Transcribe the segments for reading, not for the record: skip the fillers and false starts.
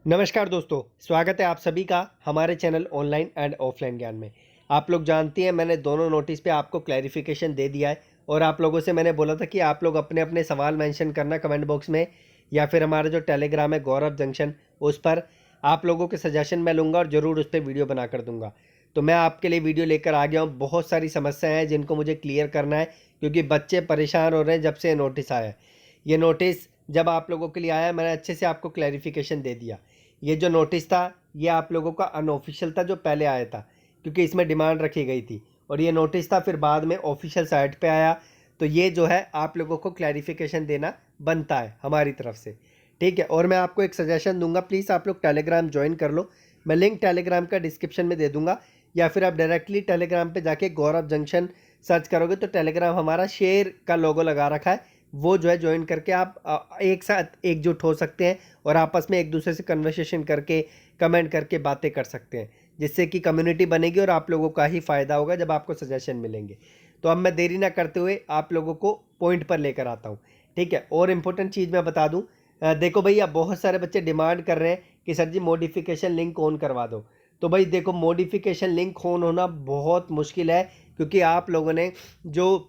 नमस्कार दोस्तों, स्वागत है आप सभी का हमारे चैनल ऑनलाइन एंड ऑफलाइन ज्ञान में। आप लोग जानती हैं मैंने दोनों नोटिस पे आपको क्लैरिफिकेशन दे दिया है और आप लोगों से मैंने बोला था कि आप लोग अपने अपने सवाल मेंशन करना कमेंट बॉक्स में या फिर हमारा जो टेलीग्राम है गौरव जंक्शन उस पर। आप लोगों के सजेशन मैं लूँगा और ज़रूर उस पर वीडियो बना कर दूँगा। तो मैं आपके लिए वीडियो लेकर आ गया हूँ। बहुत सारी समस्याएँ हैं जिनको मुझे क्लियर करना है क्योंकि बच्चे परेशान हो रहे हैं जब से ये नोटिस आया है। ये नोटिस जब आप लोगों के लिए आया मैंने अच्छे से आपको क्लैरिफिकेशन दे दिया। ये जो नोटिस था ये आप लोगों का अनऑफिशियल था जो पहले आया था क्योंकि इसमें डिमांड रखी गई थी और ये नोटिस था फिर बाद में ऑफिशियल साइट पे आया। तो ये जो है आप लोगों को क्लैरिफिकेशन देना बनता है हमारी तरफ से, ठीक है। और मैं आपको एक सजेशन दूंगा, प्लीज़ आप लोग टेलीग्राम ज्वाइन कर लो। मैं लिंक टेलीग्राम का डिस्क्रिप्शन में दे दूंगा या फिर आप डायरेक्टली टेलीग्राम पे जाके गौरव जंक्शन सर्च करोगे तो टेलीग्राम हमारा शेयर का लोगो लगा रखा है, वो जो है ज्वाइन करके आप एक साथ एकजुट हो सकते हैं और आपस में एक दूसरे से कन्वर्सेशन करके कमेंट करके बातें कर सकते हैं, जिससे कि कम्युनिटी बनेगी और आप लोगों का ही फ़ायदा होगा जब आपको सजेशन मिलेंगे। तो अब मैं देरी ना करते हुए आप लोगों को पॉइंट पर लेकर आता हूँ, ठीक है। और इम्पोर्टेंट चीज़ मैं बता दूँ, देखो भैया बहुत सारे बच्चे डिमांड कर रहे हैं कि sir ji modification link on करवा दो। तो भाई देखो मॉडिफिकेशन लिंक ऑन होना बहुत मुश्किल है क्योंकि आप लोगों ने जो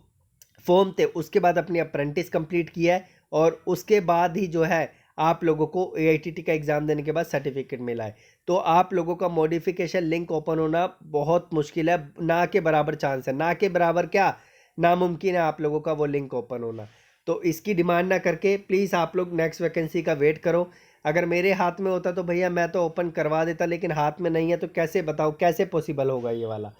फॉर्म थे उसके बाद अपनी अप्रेंटिस कंप्लीट किया है और उसके बाद ही जो है आप लोगों को एआईटीटी का एग्ज़ाम देने के बाद सर्टिफिकेट मिला है। तो आप लोगों का मॉडिफिकेशन लिंक ओपन होना बहुत मुश्किल है, ना के बराबर चांस है, ना के बराबर क्या नामुमकिन है आप लोगों का वो लिंक ओपन होना। तो इसकी डिमांड ना करके प्लीज़ आप लोग नेक्स्ट वैकेंसी का वेट करो। अगर मेरे हाथ में होता तो भैया मैं तो ओपन करवा देता, लेकिन हाथ में नहीं है तो कैसे बताओ कैसे पॉसिबल होगा ये वाला,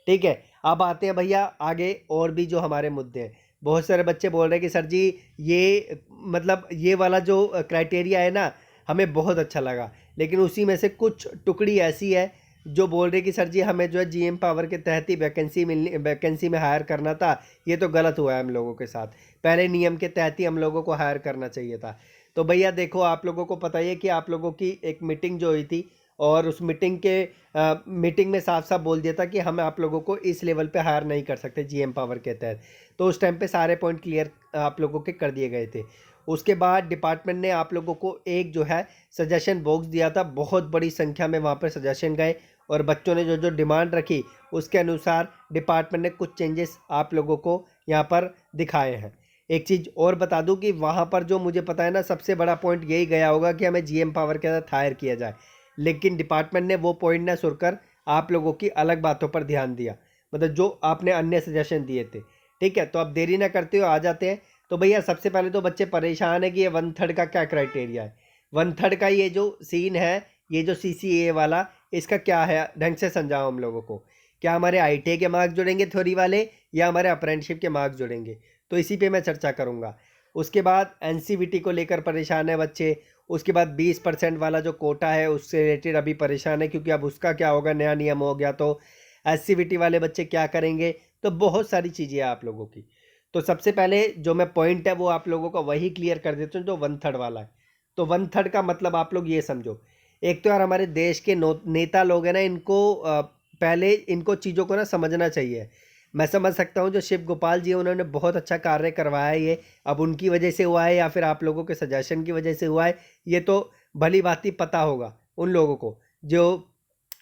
ठीक है। अब आते हैं भैया आगे और भी जो हमारे मुद्दे हैं। बहुत सारे बच्चे बोल रहे हैं कि सर जी ये मतलब ये वाला जो क्राइटेरिया है ना हमें बहुत अच्छा लगा, लेकिन उसी में से कुछ टुकड़ी ऐसी है जो बोल रहे कि सर जी हमें जो है जीएम पावर के तहत ही वैकेंसी में हायर करना था। ये तो गलत हुआ है हम लोगों के साथ, पहले नियम के तहत ही हम लोगों को हायर करना चाहिए था। तो भैया देखो आप लोगों को पता ही है कि आप लोगों की एक मीटिंग जो हुई थी और उस मीटिंग में साफ साफ बोल दिया था कि हम आप लोगों को इस लेवल पे हायर नहीं कर सकते जीएम पावर के तहत। तो उस टाइम पे सारे पॉइंट क्लियर आप लोगों के कर दिए गए थे। उसके बाद डिपार्टमेंट ने आप लोगों को एक जो है सजेशन बॉक्स दिया था, बहुत बड़ी संख्या में वहाँ पर सजेशन गए और बच्चों ने जो जो डिमांड रखी उसके अनुसार डिपार्टमेंट ने कुछ चेंजेस आप लोगों को यहाँ पर दिखाए हैं। एक चीज़ और बता दूं कि वहाँ पर जो मुझे पता है ना सबसे बड़ा पॉइंट यही गया होगा कि हमें जीएम पावर के तहत हायर किया जाए, लेकिन डिपार्टमेंट ने वो पॉइंट ना सुनकर आप लोगों की अलग बातों पर ध्यान दिया, मतलब जो आपने अन्य सजेशन दिए थे, ठीक है। तो अब देरी ना करते हुए आ जाते हैं। तो भैया सबसे पहले तो बच्चे परेशान है कि ये 1/3 का क्या क्राइटेरिया है। 1/3 का ये जो सीन है, ये जो सीसीए वाला, इसका क्या है ढंग से समझाओ हम लोगों को। क्या हमारे आईटीआई के मार्क्स जुड़ेंगे थ्योरी वाले या हमारे अप्रेंटिसशिप के मार्क्स जुड़ेंगे, तो इसी पे मैं चर्चा करूँगा। उसके बाद एनसीवीटी को लेकर परेशान है बच्चे। उसके बाद 20% वाला जो कोटा है उससे रिलेटेड अभी परेशान है क्योंकि अब उसका क्या होगा, नया नियम हो गया तो एससीवीटी वाले बच्चे क्या करेंगे। तो बहुत सारी चीज़ें हैं आप लोगों की। तो सबसे पहले जो मैं पॉइंट है वो आप लोगों का वही क्लियर कर देता हूँ जो 1/3 वाला है। तो 1/3 का मतलब आप लोग ये समझो, एक तो यार हमारे देश के नेता लोग हैं ना, इनको पहले इनको चीज़ों को ना समझना चाहिए। मैं समझ सकता हूँ जो शिव गोपाल जी हैं उन्होंने बहुत अच्छा कार्य करवाया है ये, अब उनकी वजह से हुआ है या फिर आप लोगों के सजेशन की वजह से हुआ है, ये तो भली भांति पता होगा उन लोगों को जो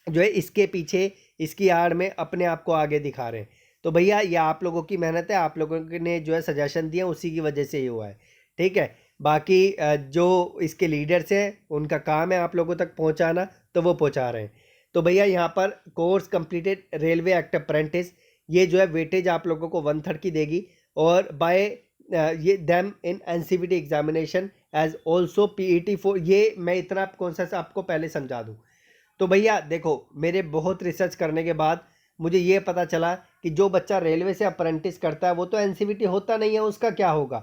जो है इसके पीछे इसकी आड़ में अपने आप को आगे दिखा रहे हैं। तो भैया ये आप लोगों की मेहनत है, आप लोगों ने जो है सजेशन दिया उसी की वजह से ये हुआ है, ठीक है। बाकी जो इसके लीडर्स हैं उनका काम है आप लोगों तक पहुंचाना, तो वो पहुंचा रहे हैं। तो भैया यहाँ पर course completed railway act apprentice, ये जो है वेटेज आप लोगों को 1/3 की देगी और बाय ये them in NCVT examination as also PET four. ये मैं इतना कौन सा आपको पहले समझा दूँ। तो भैया देखो मेरे बहुत रिसर्च करने के बाद मुझे ये पता चला कि जो बच्चा रेलवे से अप्रेंटिस करता है वो तो एनसीवीटी होता नहीं है, उसका क्या होगा।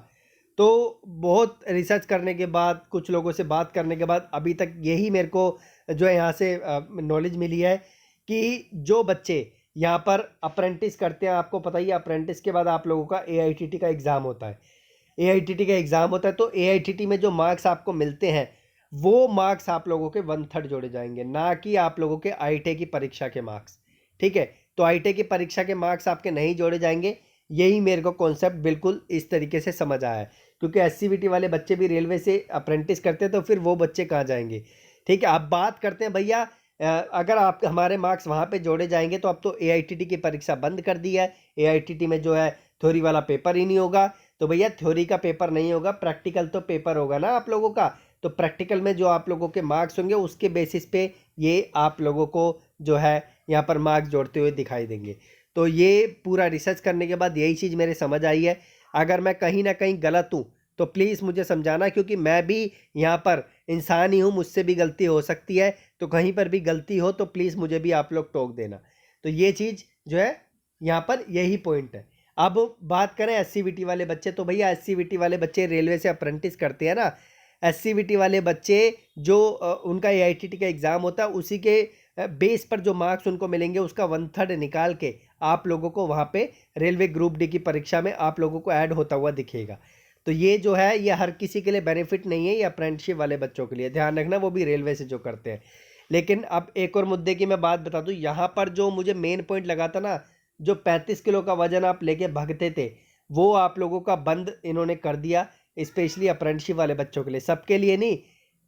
तो बहुत रिसर्च करने के बाद कुछ लोगों से बात करने के बाद अभी तक यही मेरे को जो है यहाँ से नॉलेज मिली है कि जो बच्चे यहाँ पर अप्रेंटिस करते हैं, आपको पता ही है अप्रेंटिस के बाद आप लोगों का एआईटीटी का एग्ज़ाम होता है। एआईटीटी का एग्ज़ाम होता है तो एआईटीटी में जो मार्क्स आपको मिलते हैं वो मार्क्स आप लोगों के 1/3 जोड़े जाएंगे, ना कि आप लोगों के आईटीआई की परीक्षा के मार्क्स, ठीक है। तो आईटीआई की परीक्षा के मार्क्स आपके नहीं जोड़े जाएंगे। यही मेरे को कॉन्सेप्ट बिल्कुल इस तरीके से समझ आया है क्योंकि एससीवीटी वाले बच्चे भी रेलवे से अप्रेंटिस करते हैं तो फिर वो बच्चे कहाँ जाएंगे। ठीक है, अब बात करते हैं भैया, अगर आप हमारे मार्क्स वहाँ पे जोड़े जाएंगे तो अब तो एआईटीटी की परीक्षा बंद कर दी है। एआईटीटी में जो है थ्योरी वाला पेपर ही नहीं होगा। तो भैया थ्योरी का पेपर नहीं होगा, प्रैक्टिकल तो पेपर होगा ना आप लोगों का। तो प्रैक्टिकल में जो आप लोगों के मार्क्स होंगे उसके बेसिस पे ये आप लोगों को जो है यहाँ पर मार्क्स जोड़ते हुए दिखाई देंगे। तो ये पूरा रिसर्च करने के बाद यही चीज़ मेरे समझ आई है। अगर मैं कहीं ना कहीं गलत हूँ तो प्लीज़ मुझे समझाना, क्योंकि मैं भी यहाँ पर इंसान ही हूँ, मुझसे भी गलती हो सकती है। तो कहीं पर भी गलती हो तो प्लीज़ मुझे भी आप लोग टोक देना। तो ये चीज़ जो है यहाँ पर यही पॉइंट है। अब बात करें एससीवीटी वाले बच्चे, तो भैया एससीवीटी वाले बच्चे रेलवे से अप्रेंटिस करते हैं ना। एससीवीटी वाले बच्चे जो उनका एआईटीटी का एग्ज़ाम होता है उसी के बेस पर जो मार्क्स उनको मिलेंगे उसका 1/3 निकाल के आप लोगों को वहाँ पे रेलवे ग्रुप डी की परीक्षा में आप लोगों को ऐड होता हुआ दिखेगा। तो ये जो है ये हर किसी के लिए बेनिफिट नहीं है, ये अप्रेंटिसशिप वाले बच्चों के लिए ध्यान रखना, वो भी रेलवे से जो करते हैं। लेकिन अब एक और मुद्दे की मैं बात बता दूं, यहाँ पर जो मुझे मेन पॉइंट लगा था ना, जो 35 किलो का वजन आप लेके भागते थे वो आप लोगों का बंद इन्होंने कर दिया, स्पेशली अप्रेंटिसशिप वाले बच्चों के लिए, सबके लिए नहीं।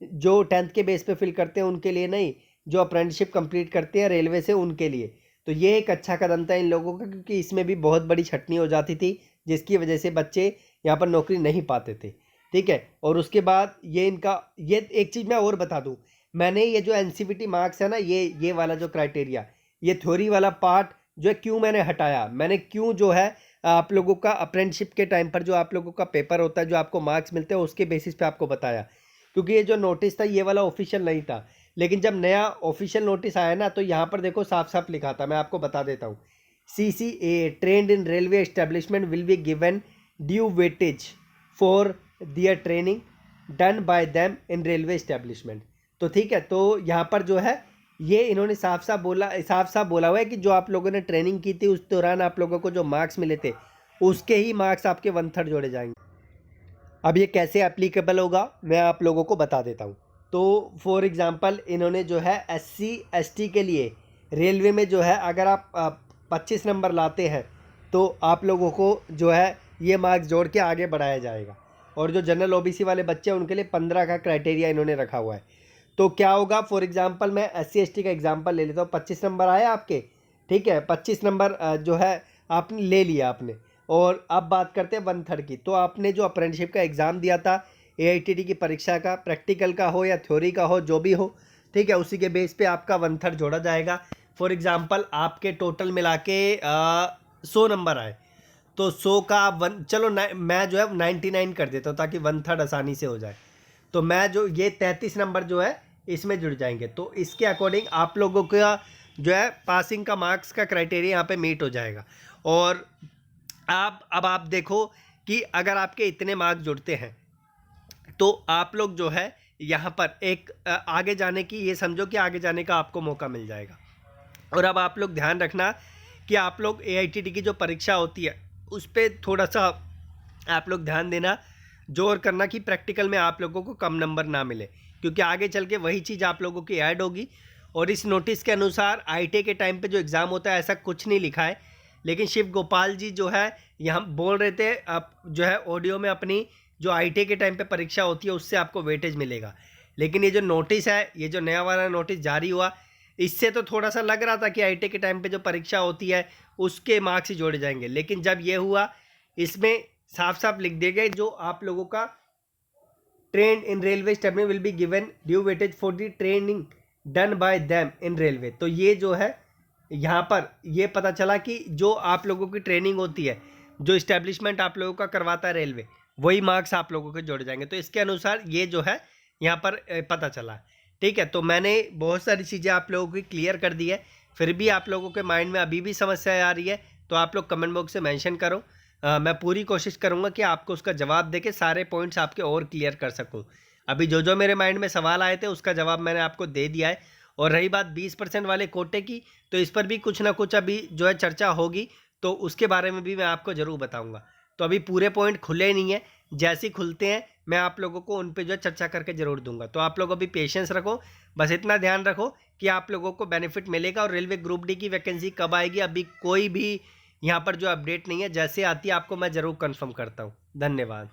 जो 10th के बेस पे फिल करते हैं उनके लिए नहीं, जो अप्रेंटिसशिप कंप्लीट करते हैं रेलवे से उनके लिए। तो ये एक अच्छा कदम था इन लोगों का, क्योंकि इसमें भी बहुत बड़ी छटनी हो जाती थी जिसकी वजह से बच्चे यहाँ पर नौकरी नहीं पाते थे। ठीक है, और उसके बाद ये इनका ये एक चीज़ मैं और बता दूँ, मैंने ये जो एनसीवीटी मार्क्स है ना, ये वाला जो क्राइटेरिया, ये थ्योरी वाला पार्ट जो है क्यों मैंने हटाया, मैंने क्यों जो है आप लोगों का अप्रेंटिसशिप के टाइम पर जो आप लोगों का पेपर होता है, जो आपको मार्क्स मिलते हैं उसके बेसिस पे आपको बताया। क्योंकि ये जो नोटिस था ये वाला ऑफिशियल नहीं था, लेकिन जब नया ऑफिशियल नोटिस आया ना तो यहाँ पर देखो साफ साफ लिखा था, मैं आपको बता देता हूँ। CCA trained in railway establishment will be given due weightage for their training done by them in railway establishment. तो ठीक है, तो यहाँ पर जो है ये इन्होंने साफ साफ बोला हुआ है कि जो आप लोगों ने ट्रेनिंग की थी उस दौरान आप लोगों को जो मार्क्स मिले थे उसके ही मार्क्स आपके 1/3 जोड़े जाएंगे। अब ये कैसे एप्लीकेबल होगा मैं आप लोगों को बता देता हूँ। तो फॉर एग्ज़ाम्पल इन्होंने जो है SC ST के लिए रेलवे में जो है अगर आप 25 नंबर लाते हैं तो आप लोगों को जो है ये मार्क्स जोड़ के आगे बढ़ाया जाएगा। और जो जनरल OBC वाले बच्चे हैं उनके लिए 15 का क्राइटेरिया इन्होंने रखा हुआ है। तो क्या होगा, फॉर एग्ज़ाम्पल मैं SC ST का एग्ज़ाम्पल ले लेता हूँ। 25 नंबर आए आपके, ठीक है, 25 नंबर जो है आपने ले लिया आपने। और अब बात करते हैं 1/3 की। तो आपने जो अप्रेंटिसशिप का एग्ज़ाम दिया था AITT की परीक्षा का, प्रैक्टिकल का हो या थ्योरी का हो जो भी हो, ठीक है, उसी के बेस पे आपका 1/3 जोड़ा जाएगा। फॉर एग्ज़ाम्पल आपके टोटल मिला के 100 नंबर आए तो 100 का चलो मैं जो है 99 कर देता हूँ ताकि 1/3 आसानी से हो जाए। तो मैं जो ये 33 नंबर जो है इसमें जुड़ जाएंगे। तो इसके अकॉर्डिंग आप लोगों का जो है पासिंग का मार्क्स का क्राइटेरिया यहाँ पे मीट हो जाएगा। और अब आप देखो कि अगर आपके इतने मार्क्स जुड़ते हैं तो आप लोग जो है यहाँ पर एक आगे जाने की, ये समझो कि आगे जाने का आपको मौका मिल जाएगा। और अब आप लोग ध्यान रखना कि आप लोग AITT की जो परीक्षा होती है उस पर थोड़ा सा आप लोग ध्यान देना, जोर करना कि प्रैक्टिकल में आप लोगों को कम नंबर ना मिले, क्योंकि आगे चल के वही चीज़ आप लोगों की ऐड होगी। और इस नोटिस के अनुसार ITA के टाइम पे जो एग्ज़ाम होता है ऐसा कुछ नहीं लिखा है, लेकिन शिव गोपाल जी जो है यहाँ बोल रहे थे आप जो है ऑडियो में अपनी जो ITA के टाइम पे परीक्षा होती है उससे आपको वेटेज मिलेगा। लेकिन ये जो नोटिस है, ये जो नया वाला नोटिस जारी हुआ, इससे तो थोड़ा सा लग रहा था कि ITA के टाइम पे जो परीक्षा होती है उसके मार्क्स ही जोड़े जाएंगे, लेकिन जब ये हुआ इसमें साफ साफ लिख दिए गए जो आप लोगों का trend in railway station will be given due weightage for the training done by them in railway. तो ये जो है यहाँ पर ये पता चला कि जो आप लोगों की ट्रेनिंग होती है, जो इस्टेब्लिशमेंट आप लोगों का करवाता है रेलवे, वही मार्क्स आप लोगों के जोड़े जाएंगे। तो इसके अनुसार ये जो है यहाँ पर पता चला। ठीक है, तो मैंने बहुत सारी चीज़ें आप लोगों की क्लियर कर दी है। फिर भी आप लोगों के माइंड में अभी भी समस्या आ रही है तो आप लोग कमेंट बॉक्स से मेंशन करो। मैं पूरी कोशिश करूँगा कि आपको उसका जवाब देके सारे पॉइंट्स आपके और क्लियर कर सकूँ। अभी जो जो मेरे माइंड में सवाल आए थे उसका जवाब मैंने आपको दे दिया है। और रही बात 20% वाले कोटे की, तो इस पर भी कुछ ना कुछ अभी जो है चर्चा होगी, तो उसके बारे में भी मैं आपको ज़रूर बताऊँगा। तो अभी पूरे पॉइंट खुले नहीं हैं, जैसे ही खुलते हैं मैं आप लोगों को उन पे जो है चर्चा करके ज़रूर दूंगा। तो आप लोग अभी पेशेंस रखो, बस इतना ध्यान रखो कि आप लोगों को बेनिफिट मिलेगा। और रेलवे ग्रुप डी की वैकेंसी कब आएगी अभी कोई भी यहाँ पर जो अपडेट नहीं है, जैसे आती है आपको मैं ज़रूर कन्फर्म करता हूँ। धन्यवाद।